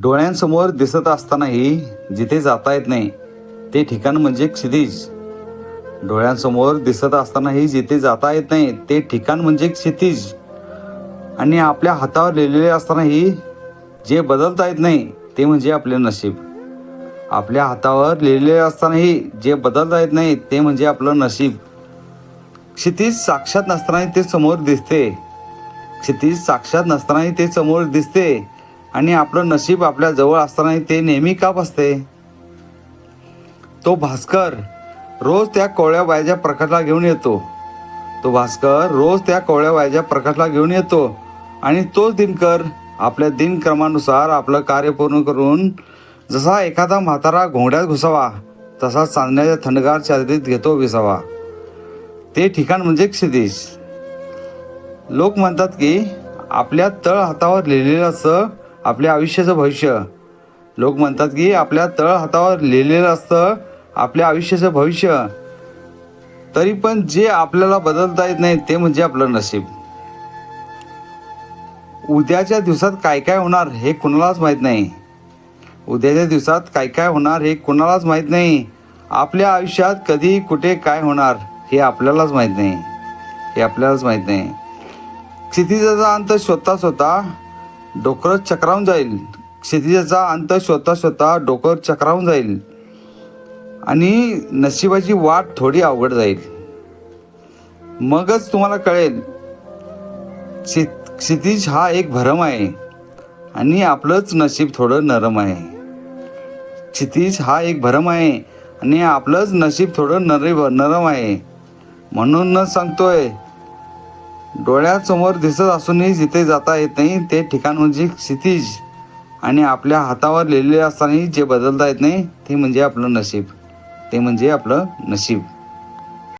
डोळ्यांसमोर दिसत असतानाही जिथे जाता येत नाही ते ठिकाण म्हणजे क्षितिज. डोळ्यांसमोर दिसत असतानाही जिथे जाता येत नाही ते ठिकाण म्हणजे क्षितिज. आणि आपल्या हातावर लिहिलेले असतानाही जे बदलता येत नाही ते म्हणजे आपले नशीब. आपल्या हातावर लिहिलेले असतानाही जे बदलता येत नाही ते म्हणजे आपलं नशीब. क्षितिज साक्षात नसतानाही ते समोर दिसते. क्षितिज साक्षात नसतानाही ते समोर दिसते. आणि आपलं नशीब आपल्या जवळ असतानाही ते नेहमी का बसते. तो भास्कर रोज त्या कोवळ्या बाईच्या प्रकाशला घेऊन येतो. तो भास्कर रोज त्या कोवळ्या बाईच्या प्रकाशला घेऊन येतो. आणि तोच दिनकर आपल्या दिनक्रमानुसार आपलं कार्य पूर्ण करून जसा एखादा म्हातारा घोंगड्यात घुसावा तसा चांदण्याच्या थंडगार चादरीत घेतो विसावा. ते ठिकाण म्हणजे क्षितिज. लोक म्हणतात की आपल्या तळ हातावर लिहिलेलं असतं आपल्या आयुष्याचं भविष्य. लोक म्हणतात की आपल्या तळ हातावर लिहिलेलं असतं आपल्या आयुष्याचं भविष्य. तरी पण जे आपल्याला बदलता येत नाही ते म्हणजे आपलं नशीब. उद्याच्या दिवसात काय काय होणार हे कुणालाच माहीत नाही. उद्याच्या दिवसात काय काय होणार हे कुणालाच माहीत नाही. आपल्या आयुष्यात कधी कुठे काय होणार हे आपल्यालाच माहीत नाही. हे आपल्यालाच माहीत नाही. क्षितिजाचा अंत शोधता शोधता डोकं चक्रावून जाईल. क्षितिजाचा अंत शोधता शोधता डोकं चक्रावून जाईल. आणि नशिबाची वाट थोडी अवघड जाईल. मगच तुम्हाला कळेल क्षितिज हा एक भरम आहे आणि आपलंच नशीब थोडं नरम आहे. क्षितिज हा एक भरम आहे आणि आपलंच नशीब थोडं नरम आहे. म्हणूनच सांगतोय, डोळ्यासमोर दिसत असूनही जिथे जाता येत नाही ते ठिकाण म्हणजे क्षितिज. आणि आपल्या हातावर लिहिलेले असतानाही जे बदलता येत नाही ते म्हणजे आपलं नशीब. ते म्हणजे आपलं नशीब.